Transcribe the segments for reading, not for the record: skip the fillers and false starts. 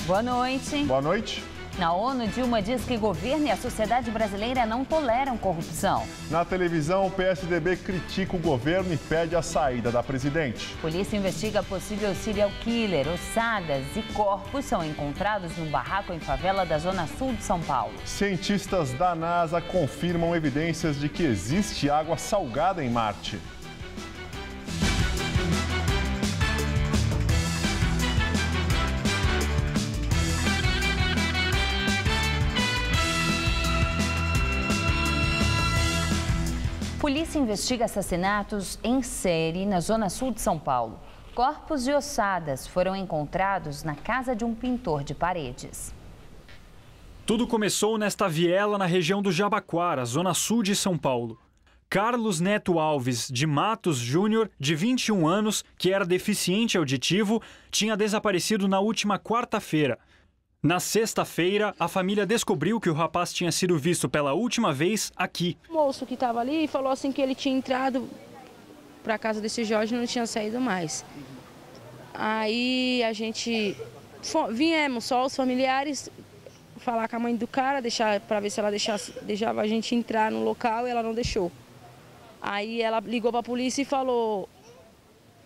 Boa noite. Boa noite. Na ONU, Dilma diz que governo e a sociedade brasileira não toleram corrupção. Na televisão, o PSDB critica o governo e pede a saída da presidente. Polícia investiga possível serial killer. Ossadas e corpos são encontrados num barraco em favela da Zona Sul de São Paulo. Cientistas da NASA confirmam evidências de que existe água salgada em Marte. Polícia investiga assassinatos em série na Zona Sul de São Paulo. Corpos e ossadas foram encontrados na casa de um pintor de paredes. Tudo começou nesta viela na região do Jabaquara, Zona Sul de São Paulo. Carlos Neto Alves de Matos Júnior, de 21 anos, que era deficiente auditivo, tinha desaparecido na última quarta-feira. Na sexta-feira, a família descobriu que o rapaz tinha sido visto pela última vez aqui. O moço que estava ali falou assim que ele tinha entrado para a casa desse Jorge e não tinha saído mais. Aí a gente viemos só os familiares falar com a mãe do cara, para ver se ela deixava a gente entrar no local, e ela não deixou. Aí ela ligou para a polícia e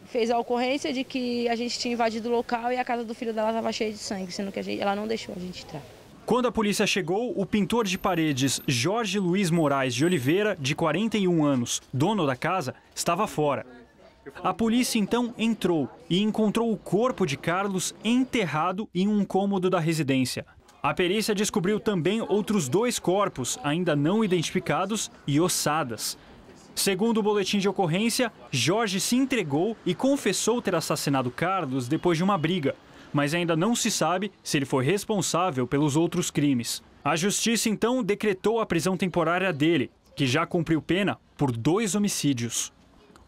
fez a ocorrência de que a gente tinha invadido o local e a casa do filho dela estava cheia de sangue, sendo que ela não deixou a gente entrar. Quando a polícia chegou, o pintor de paredes Jorge Luiz Moraes de Oliveira, de 41 anos, dono da casa, estava fora. A polícia então entrou e encontrou o corpo de Carlos enterrado em um cômodo da residência. A perícia descobriu também outros 2 corpos, ainda não identificados, e ossadas. Segundo o boletim de ocorrência, Jorge se entregou e confessou ter assassinado Carlos depois de uma briga, mas ainda não se sabe se ele foi responsável pelos outros crimes. A justiça então decretou a prisão temporária dele, que já cumpriu pena por 2 homicídios.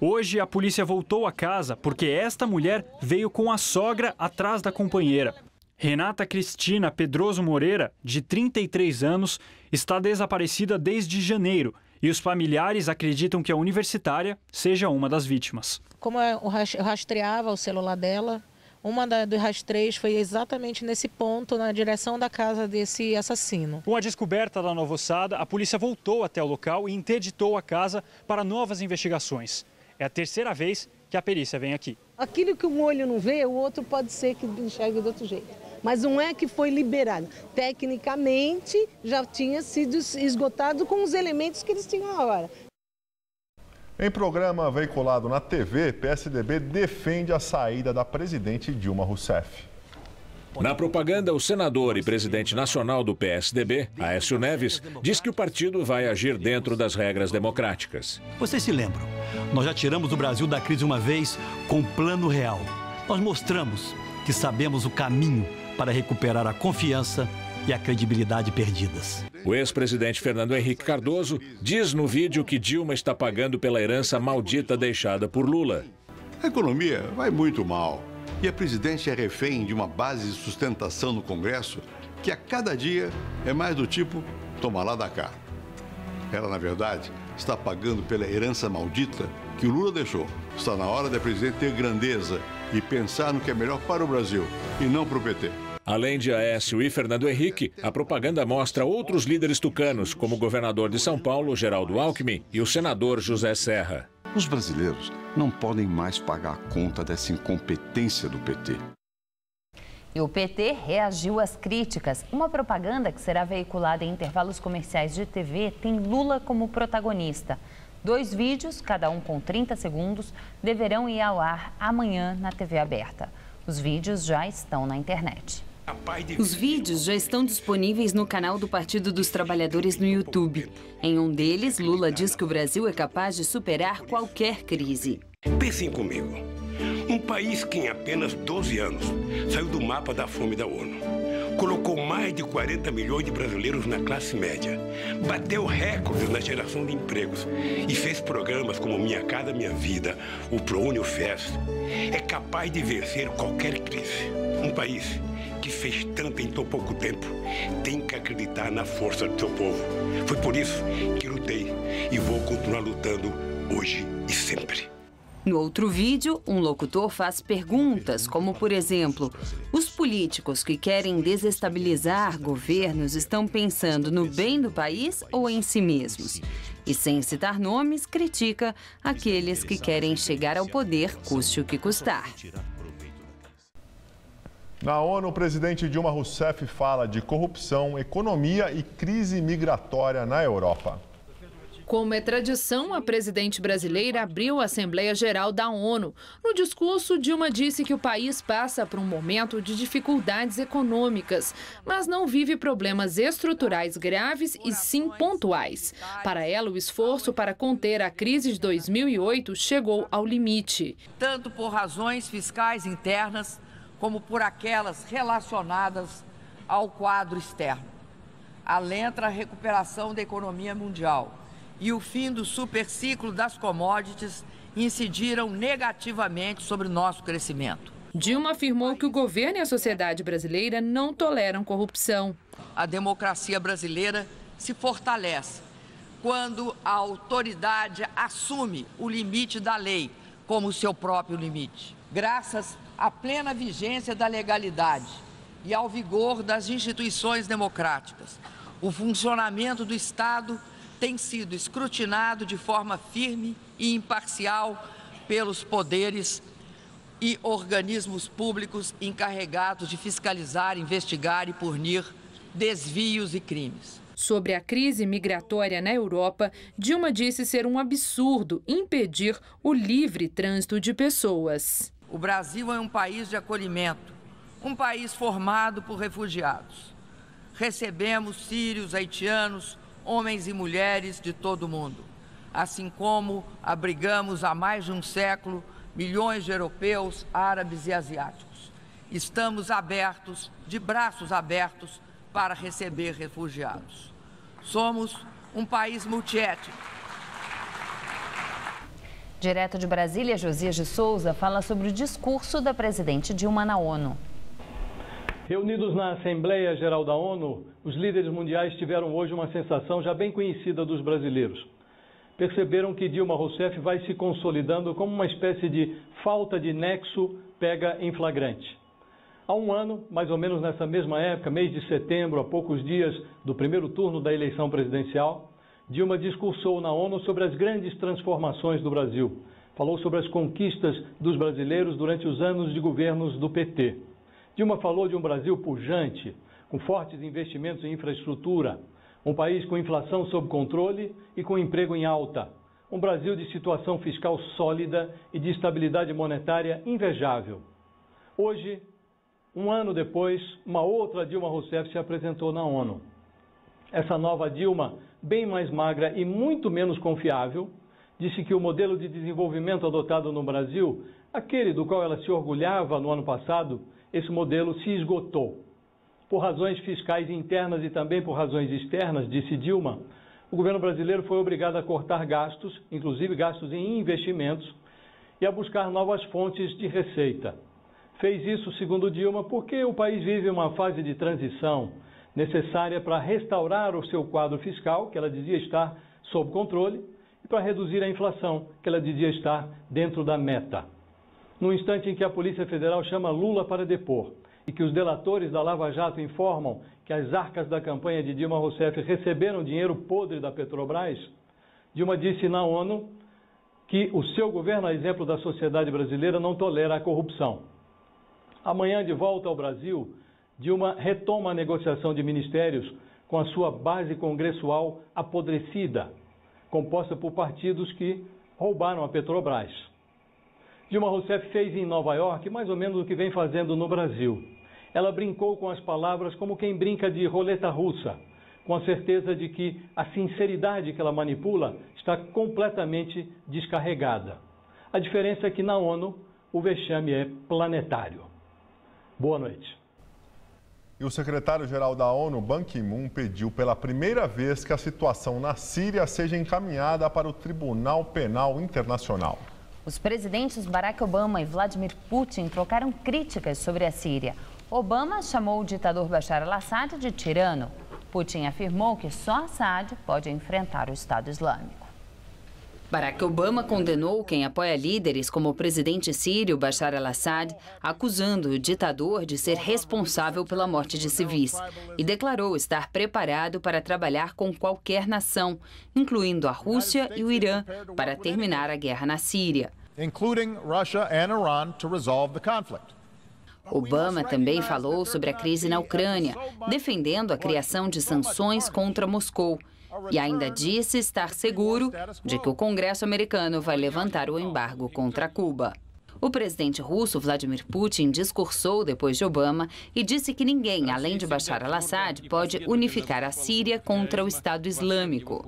Hoje a polícia voltou à casa porque esta mulher veio com a sogra atrás da companheira. Renata Cristina Pedroso Moreira, de 33 anos, está desaparecida desde janeiro. E os familiares acreditam que a universitária seja uma das vítimas. Como eu rastreava o celular dela, uma dos rastreios foi exatamente nesse ponto, na direção da casa desse assassino. Com a descoberta da nova ossada, a polícia voltou até o local e interditou a casa para novas investigações. É a 3ª vez que a perícia vem aqui. Aquilo que um olho não vê, o outro pode ser que enxergue de outro jeito. Mas não é que foi liberado. Tecnicamente, já tinha sido esgotado com os elementos que eles tinham agora. Em programa veiculado na TV, PSDB defende a saída da presidente Dilma Rousseff. Na propaganda, o senador e presidente nacional do PSDB, Aécio Neves, diz que o partido vai agir dentro das regras democráticas. Vocês se lembram? Nós já tiramos o Brasil da crise uma vez com Plano Real. Nós mostramos que sabemos o caminho para recuperar a confiança e a credibilidade perdidas. O ex-presidente Fernando Henrique Cardoso diz no vídeo que Dilma está pagando pela herança maldita deixada por Lula. A economia vai muito mal e a presidente é refém de uma base de sustentação no Congresso que a cada dia é mais do tipo toma lá da cá. Ela, na verdade, está pagando pela herança maldita que o Lula deixou. Está na hora da presidente ter grandeza e pensar no que é melhor para o Brasil e não para o PT. Além de Aécio e Fernando Henrique, a propaganda mostra outros líderes tucanos, como o governador de São Paulo, Geraldo Alckmin, e o senador José Serra. Os brasileiros não podem mais pagar a conta dessa incompetência do PT. E o PT reagiu às críticas. Uma propaganda que será veiculada em intervalos comerciais de TV tem Lula como protagonista. 2 vídeos, cada um com 30 segundos, deverão ir ao ar amanhã na TV aberta. Os vídeos já estão na internet. Os vídeos já estão disponíveis no canal do Partido dos Trabalhadores no YouTube. Em um deles, Lula diz que o Brasil é capaz de superar qualquer crise. Pensem comigo. Um país que em apenas 12 anos saiu do mapa da fome da ONU. Colocou mais de 40 milhões de brasileiros na classe média. Bateu recordes na geração de empregos e fez programas como Minha Casa Minha Vida, o ProUni e o FES. É capaz de vencer qualquer crise. Um país que fez tanto em tão pouco tempo tem que acreditar na força do seu povo. Foi por isso que lutei e vou continuar lutando hoje e sempre. No outro vídeo, um locutor faz perguntas, como, por exemplo, os políticos que querem desestabilizar governos estão pensando no bem do país ou em si mesmos? E, sem citar nomes, critica aqueles que querem chegar ao poder, custe o que custar. Na ONU, o presidente Dilma Rousseff fala de corrupção, economia e crise migratória na Europa. Como é tradição, a presidente brasileira abriu a Assembleia Geral da ONU. No discurso, Dilma disse que o país passa por um momento de dificuldades econômicas, mas não vive problemas estruturais graves e sim pontuais. Para ela, o esforço para conter a crise de 2008 chegou ao limite. Tanto por razões fiscais internas, como por aquelas relacionadas ao quadro externo. A lenta recuperação da economia mundial e o fim do superciclo das commodities incidiram negativamente sobre o nosso crescimento. Dilma afirmou que o governo e a sociedade brasileira não toleram corrupção. A democracia brasileira se fortalece quando a autoridade assume o limite da lei como seu próprio limite. Graças à plena vigência da legalidade e ao vigor das instituições democráticas, o funcionamento do Estado tem sido escrutinado de forma firme e imparcial pelos poderes e organismos públicos encarregados de fiscalizar, investigar e punir desvios e crimes. Sobre a crise migratória na Europa, Dilma disse ser um absurdo impedir o livre trânsito de pessoas. O Brasil é um país de acolhimento, um país formado por refugiados. Recebemos sírios, haitianos, homens e mulheres de todo o mundo, assim como abrigamos há mais de um século milhões de europeus, árabes e asiáticos. Estamos abertos, de braços abertos, para receber refugiados. Somos um país multiétnico. Direto de Brasília, Josias de Souza fala sobre o discurso da presidente Dilma na ONU. Reunidos na Assembleia Geral da ONU, os líderes mundiais tiveram hoje uma sensação já bem conhecida dos brasileiros. Perceberam que Dilma Rousseff vai se consolidando como uma espécie de falta de nexo pega em flagrante. Há um ano, mais ou menos nessa mesma época, mês de setembro, a poucos dias do primeiro turno da eleição presidencial, Dilma discursou na ONU sobre as grandes transformações do Brasil. Falou sobre as conquistas dos brasileiros durante os anos de governos do PT. Dilma falou de um Brasil pujante, com fortes investimentos em infraestrutura, um país com inflação sob controle e com emprego em alta, um Brasil de situação fiscal sólida e de estabilidade monetária invejável. Hoje, um ano depois, uma outra Dilma Rousseff se apresentou na ONU. Essa nova Dilma, bem mais magra e muito menos confiável, disse que o modelo de desenvolvimento adotado no Brasil, aquele do qual ela se orgulhava no ano passado, esse modelo se esgotou. Por razões fiscais internas e também por razões externas, disse Dilma, o governo brasileiro foi obrigado a cortar gastos, inclusive gastos em investimentos, e a buscar novas fontes de receita. Fez isso, segundo Dilma, porque o país vive uma fase de transição necessária para restaurar o seu quadro fiscal, que ela dizia estar sob controle, e para reduzir a inflação, que ela dizia estar dentro da meta. No instante em que a Polícia Federal chama Lula para depor e que os delatores da Lava Jato informam que as arcas da campanha de Dilma Rousseff receberam dinheiro podre da Petrobras, Dilma disse na ONU que o seu governo, a exemplo da sociedade brasileira, não tolera a corrupção. Amanhã, de volta ao Brasil, Dilma retoma a negociação de ministérios com a sua base congressual apodrecida, composta por partidos que roubaram a Petrobras. Dilma Rousseff fez em Nova York mais ou menos o que vem fazendo no Brasil. Ela brincou com as palavras como quem brinca de roleta russa, com a certeza de que a sinceridade que ela manipula está completamente descarregada. A diferença é que na ONU o vexame é planetário. Boa noite. E o secretário-geral da ONU, Ban Ki-moon, pediu pela primeira vez que a situação na Síria seja encaminhada para o Tribunal Penal Internacional. Os presidentes Barack Obama e Vladimir Putin trocaram críticas sobre a Síria. Obama chamou o ditador Bashar al-Assad de tirano. Putin afirmou que só Assad pode enfrentar o Estado Islâmico. Barack Obama condenou quem apoia líderes como o presidente sírio Bashar al-Assad, acusando o ditador de ser responsável pela morte de civis, e declarou estar preparado para trabalhar com qualquer nação, incluindo a Rússia e o Irã, para terminar a guerra na Síria. Obama também falou sobre a crise na Ucrânia, defendendo a criação de sanções contra Moscou. E ainda disse estar seguro de que o Congresso americano vai levantar o embargo contra Cuba. O presidente russo Vladimir Putin discursou depois de Obama e disse que ninguém, além de Bashar al-Assad, pode unificar a Síria contra o Estado Islâmico.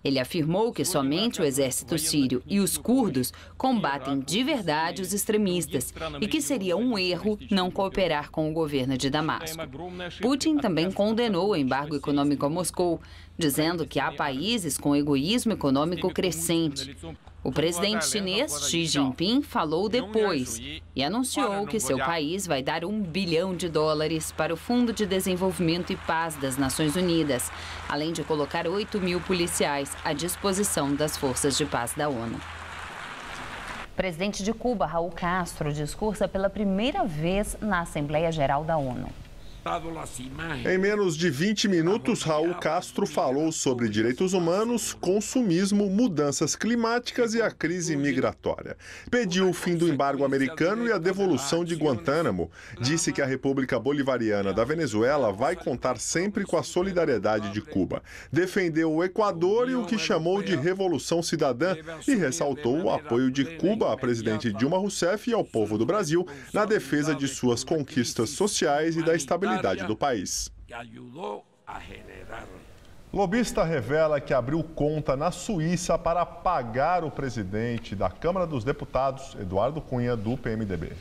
Ele afirmou que somente o exército sírio e os curdos combatem de verdade os extremistas e que seria um erro não cooperar com o governo de Damasco. Putin também condenou o embargo econômico a Moscou, dizendo que há países com egoísmo econômico crescente. O presidente chinês Xi Jinping falou depois e anunciou que seu país vai dar $1 bilhão para o Fundo de Desenvolvimento e Paz das Nações Unidas, além de colocar 8.000 policiais à disposição das forças de paz da ONU. O presidente de Cuba, Raul Castro, discursa pela primeira vez na Assembleia Geral da ONU. Em menos de 20 minutos, Raul Castro falou sobre direitos humanos, consumismo, mudanças climáticas e a crise migratória. Pediu o fim do embargo americano e a devolução de Guantánamo. Disse que a República Bolivariana da Venezuela vai contar sempre com a solidariedade de Cuba. Defendeu o Equador e o que chamou de Revolução Cidadã e ressaltou o apoio de Cuba à presidente Dilma Rousseff e ao povo do Brasil na defesa de suas conquistas sociais e da estabilidade do país. Lobista revela que abriu conta na Suíça para pagar o presidente da Câmara dos Deputados, Eduardo Cunha, do PMDB.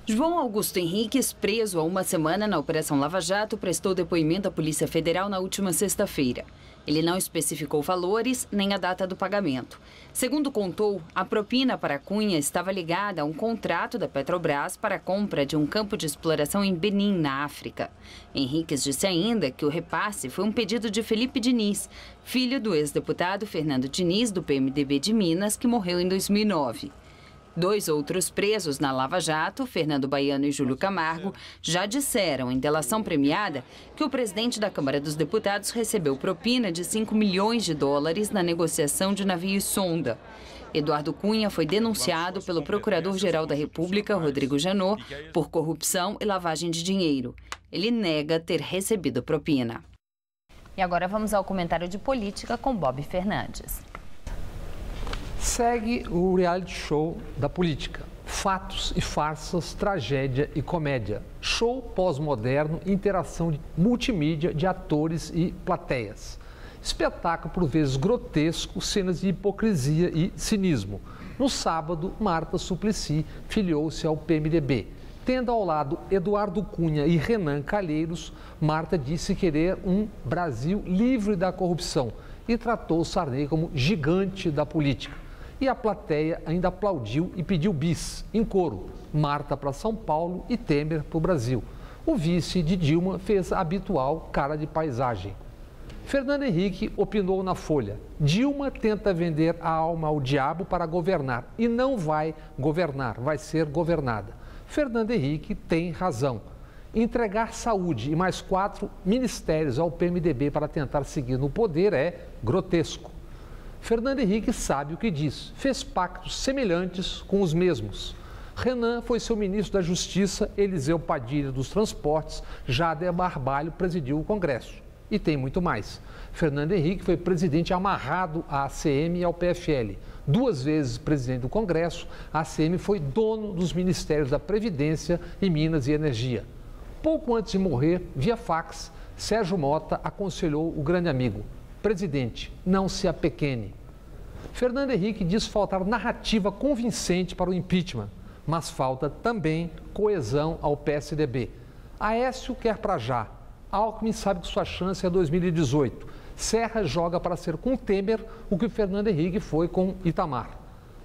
João Augusto Henriques, preso há uma semana na Operação Lava Jato, prestou depoimento à Polícia Federal na última sexta-feira. Ele não especificou valores nem a data do pagamento. Segundo contou, a propina para Cunha estava ligada a um contrato da Petrobras para a compra de um campo de exploração em Benim, na África. Henriques disse ainda que o repasse foi um pedido de Felipe Diniz, filho do ex-deputado Fernando Diniz, do PMDB de Minas, que morreu em 2009. 2 outros presos na Lava Jato, Fernando Baiano e Júlio Camargo, já disseram em delação premiada que o presidente da Câmara dos Deputados recebeu propina de $5 milhões na negociação de navio sonda. Eduardo Cunha foi denunciado pelo Procurador-Geral da República, Rodrigo Janot, por corrupção e lavagem de dinheiro. Ele nega ter recebido propina. E agora vamos ao comentário de política com Bob Fernandes. Segue o reality show da política. Fatos e farsas, tragédia e comédia. Show pós-moderno, interação multimídia de atores e plateias. Espetáculo por vezes grotesco, cenas de hipocrisia e cinismo. No sábado, Marta Suplicy filiou-se ao PMDB. Tendo ao lado Eduardo Cunha e Renan Calheiros, Marta disse querer um Brasil livre da corrupção e tratou Sarney como gigante da política. E a plateia ainda aplaudiu e pediu bis, em coro, Marta para São Paulo e Temer para o Brasil. O vice de Dilma fez a habitual cara de paisagem. Fernando Henrique opinou na Folha. Dilma tenta vender a alma ao diabo para governar e não vai governar, vai ser governada. Fernando Henrique tem razão. Entregar saúde e mais 4 ministérios ao PMDB para tentar seguir no poder é grotesco. Fernando Henrique sabe o que diz, fez pactos semelhantes com os mesmos. Renan foi seu ministro da Justiça, Eliseu Padilha dos Transportes, Jader Barbalho presidiu o Congresso. E tem muito mais. Fernando Henrique foi presidente amarrado à ACM e ao PFL. 2 vezes presidente do Congresso, a ACM foi dono dos ministérios da Previdência e Minas e Energia. Pouco antes de morrer, via fax, Sérgio Mota aconselhou o grande amigo: presidente, não se apequene. Fernando Henrique diz faltar narrativa convincente para o impeachment, mas falta também coesão ao PSDB. Aécio quer para já. Alckmin sabe que sua chance é 2018. Serra joga para ser com Temer o que o Fernando Henrique foi com Itamar.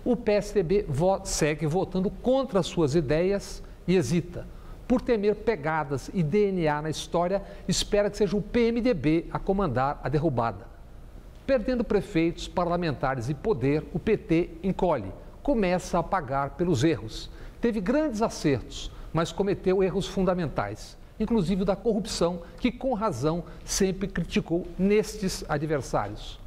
O PSDB segue votando contra suas ideias e hesita. Por temer pegadas e DNA na história, espera que seja o PMDB a comandar a derrubada. Perdendo prefeitos, parlamentares e poder, o PT encolhe, começa a pagar pelos erros. Teve grandes acertos, mas cometeu erros fundamentais, inclusive da corrupção, que com razão sempre criticou nestes adversários.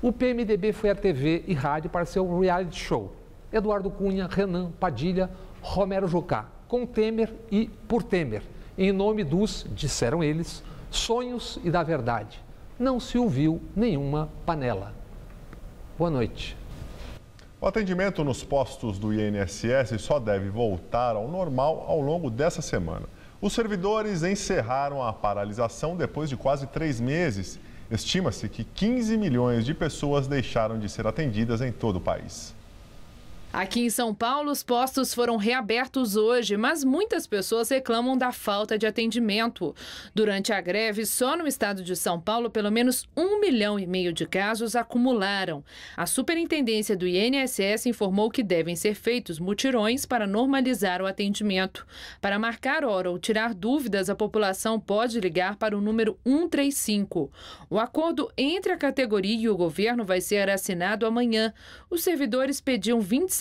O PMDB foi à TV e rádio para seu reality show. Eduardo Cunha, Renan, Padilha, Romero Jucá, com Temer e por Temer, em nome dos, disseram eles, sonhos e da verdade. Não se ouviu nenhuma panela. Boa noite. O atendimento nos postos do INSS só deve voltar ao normal ao longo dessa semana. Os servidores encerraram a paralisação depois de quase 3 meses. Estima-se que 15 milhões de pessoas deixaram de ser atendidas em todo o país. Aqui em São Paulo, os postos foram reabertos hoje, mas muitas pessoas reclamam da falta de atendimento. Durante a greve, só no estado de São Paulo, pelo menos 1,5 milhão de casos acumularam. A superintendência do INSS informou que devem ser feitos mutirões para normalizar o atendimento. Para marcar hora ou tirar dúvidas, a população pode ligar para o número 135. O acordo entre a categoria e o governo vai ser assinado amanhã. Os servidores pediam 27%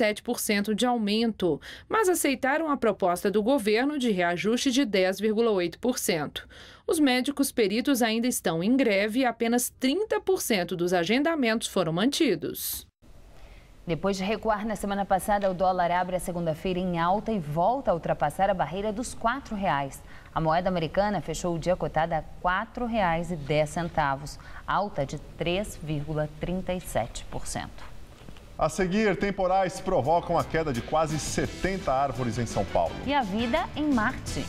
de aumento, mas aceitaram a proposta do governo de reajuste de 10,8%. Os médicos peritos ainda estão em greve e apenas 30% dos agendamentos foram mantidos. Depois de recuar na semana passada, o dólar abre a segunda-feira em alta e volta a ultrapassar a barreira dos R$ 4,00. A moeda americana fechou o dia cotada a R$ 4,10, alta de 3,37%. A seguir, temporais provocam a queda de quase 70 árvores em São Paulo. E a vida em Marte.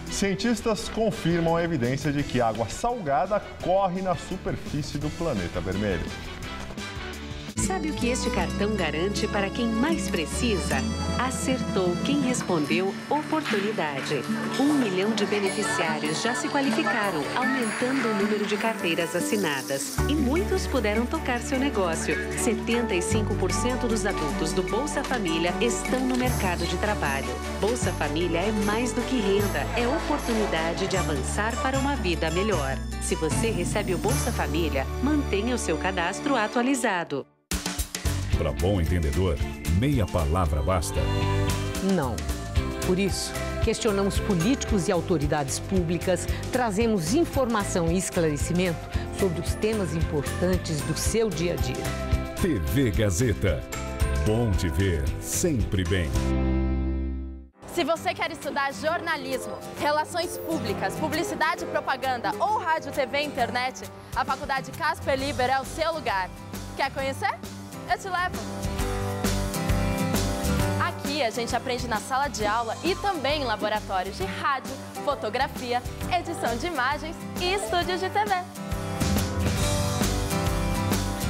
Cientistas confirmam a evidência de que água salgada corre na superfície do planeta vermelho. Sabe o que este cartão garante para quem mais precisa? Acertou quem respondeu oportunidade. 1 milhão de beneficiários já se qualificaram, aumentando o número de carteiras assinadas. E muitos puderam tocar seu negócio. 75% dos adultos do Bolsa Família estão no mercado de trabalho. Bolsa Família é mais do que renda, é oportunidade de avançar para uma vida melhor. Se você recebe o Bolsa Família, mantenha o seu cadastro atualizado. Para bom entendedor, meia palavra basta. Não. Por isso, questionamos políticos e autoridades públicas, trazemos informação e esclarecimento sobre os temas importantes do seu dia a dia. TV Gazeta. Bom te ver, sempre bem. Se você quer estudar jornalismo, relações públicas, publicidade e propaganda ou rádio, TV e internet, a Faculdade Casper Libero é o seu lugar. Quer conhecer? Eu te levo! Aqui a gente aprende na sala de aula e também em laboratórios de rádio, fotografia, edição de imagens e estúdios de TV.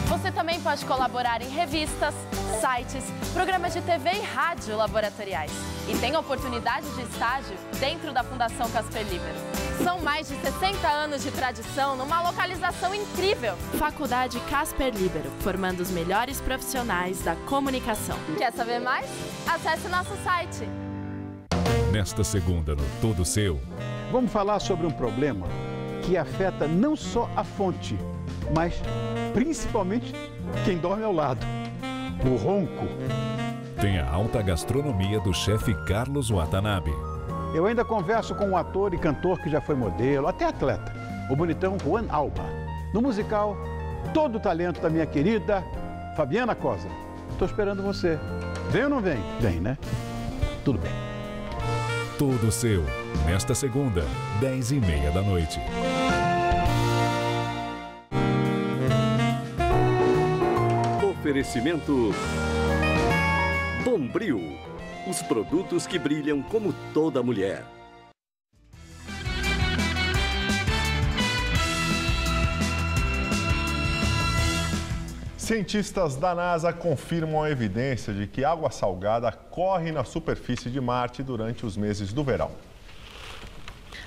Você também pode colaborar em revistas, sites, programas de TV e rádio laboratoriais. E tem oportunidade de estágio dentro da Fundação Casper Libero. São mais de 60 anos de tradição numa localização incrível. Faculdade Casper Libero, formando os melhores profissionais da comunicação. Quer saber mais? Acesse nosso site. Nesta segunda, no Todo Seu. Vamos falar sobre um problema que afeta não só a fonte, mas principalmente quem dorme ao lado. O ronco. Tem a alta gastronomia do chefe Carlos Watanabe. Eu ainda converso com um ator e cantor que já foi modelo, até atleta, o bonitão Juan Alba. No musical, todo o talento da minha querida Fabiana Cosa. Estou esperando você. Vem ou não vem? Vem, né? Tudo bem. Todo Seu, nesta segunda, 10h30 da noite. Oferecimento Bombril, os produtos que brilham como toda mulher. Cientistas da NASA confirmam a evidência de que água salgada corre na superfície de Marte durante os meses do verão.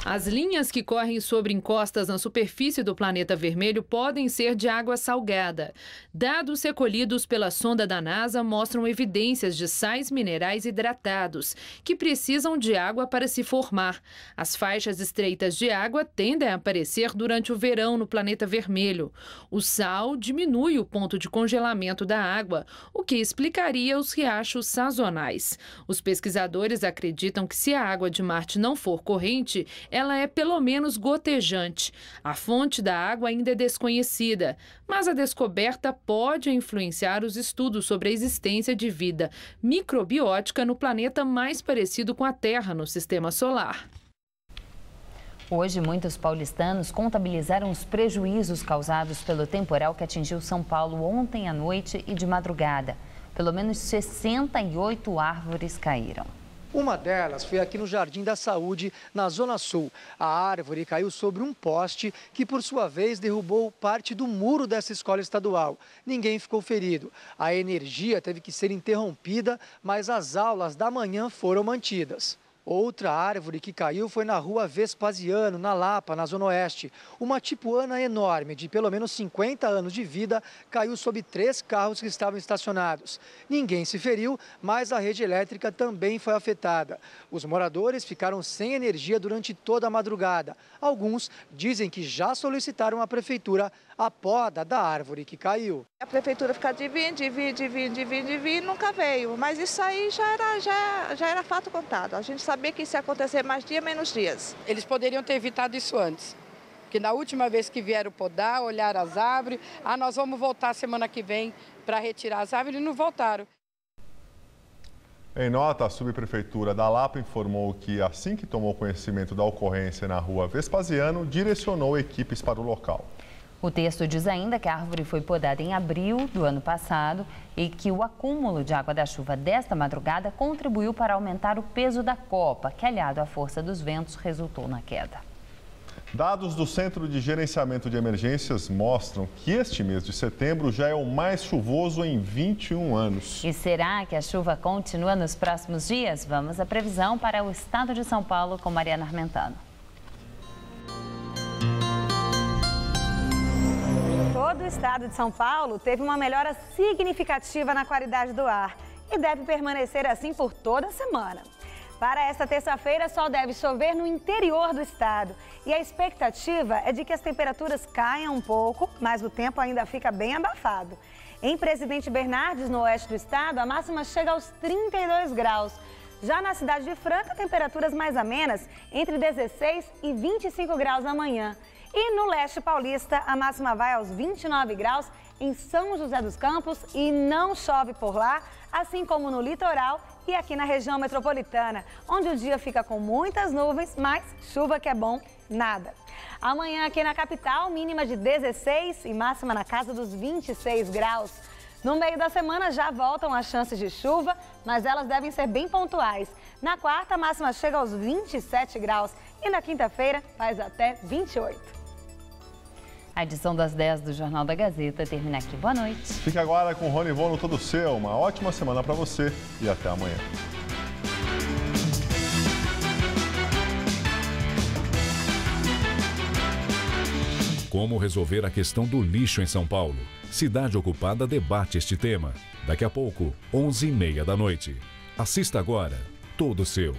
As linhas que correm sobre encostas na superfície do planeta vermelho podem ser de água salgada. Dados recolhidos pela sonda da NASA mostram evidências de sais minerais hidratados, que precisam de água para se formar. As faixas estreitas de água tendem a aparecer durante o verão no planeta vermelho. O sal diminui o ponto de congelamento da água, o que explicaria os riachos sazonais. Os pesquisadores acreditam que se a água de Marte não for corrente, ela é pelo menos gotejante. A fonte da água ainda é desconhecida, mas a descoberta pode influenciar os estudos sobre a existência de vida microbiótica no planeta mais parecido com a Terra no sistema solar. Hoje, muitos paulistanos contabilizaram os prejuízos causados pelo temporal que atingiu São Paulo ontem à noite e de madrugada. Pelo menos 68 árvores caíram. Uma delas foi aqui no Jardim da Saúde, na Zona Sul. A árvore caiu sobre um poste que, por sua vez, derrubou parte do muro dessa escola estadual. Ninguém ficou ferido. A energia teve que ser interrompida, mas as aulas da manhã foram mantidas. Outra árvore que caiu foi na rua Vespasiano, na Lapa, na Zona Oeste. Uma tipuana enorme, de pelo menos 50 anos de vida, caiu sobre 3 carros que estavam estacionados. Ninguém se feriu, mas a rede elétrica também foi afetada. Os moradores ficaram sem energia durante toda a madrugada. Alguns dizem que já solicitaram à prefeitura a poda da árvore que caiu. A prefeitura fica de vir, nunca veio. Mas isso aí já era fato contado. A gente sabia que isso ia acontecer mais dia, menos dias. Eles poderiam ter evitado isso antes. Porque na última vez que vieram podar, olharam as árvores, nós vamos voltar semana que vem para retirar as árvores, e não voltaram. Em nota, a subprefeitura da Lapa informou que, assim que tomou conhecimento da ocorrência na rua Vespasiano, direcionou equipes para o local. O texto diz ainda que a árvore foi podada em abril do ano passado e que o acúmulo de água da chuva desta madrugada contribuiu para aumentar o peso da copa, que, aliado à força dos ventos, resultou na queda. Dados do Centro de Gerenciamento de Emergências mostram que este mês de setembro já é o mais chuvoso em 21 anos. E será que a chuva continua nos próximos dias? Vamos à previsão para o estado de São Paulo com Mariana Armentano. Todo o estado de São Paulo teve uma melhora significativa na qualidade do ar e deve permanecer assim por toda a semana. Para esta terça-feira, só deve chover no interior do estado e a expectativa é de que as temperaturas caiam um pouco, mas o tempo ainda fica bem abafado. Em Presidente Bernardes, no oeste do estado, a máxima chega aos 32 graus. Já na cidade de Franca, temperaturas mais amenas, entre 16 e 25 graus amanhã. E no leste paulista, a máxima vai aos 29 graus em São José dos Campos e não chove por lá, assim como no litoral e aqui na região metropolitana, onde o dia fica com muitas nuvens, mas chuva que é bom, nada. Amanhã aqui na capital, mínima de 16 e máxima na casa dos 26 graus. No meio da semana já voltam as chances de chuva, mas elas devem ser bem pontuais. Na quarta, a máxima chega aos 27 graus e na quinta-feira faz até 28. A edição das 10 do Jornal da Gazeta termina aqui. Boa noite. Fique agora com o Rony Von no Todo Seu. Uma ótima semana para você e até amanhã. Como resolver a questão do lixo em São Paulo? Cidade Ocupada debate este tema. Daqui a pouco, 11h30 da noite. Assista agora, Todo Seu.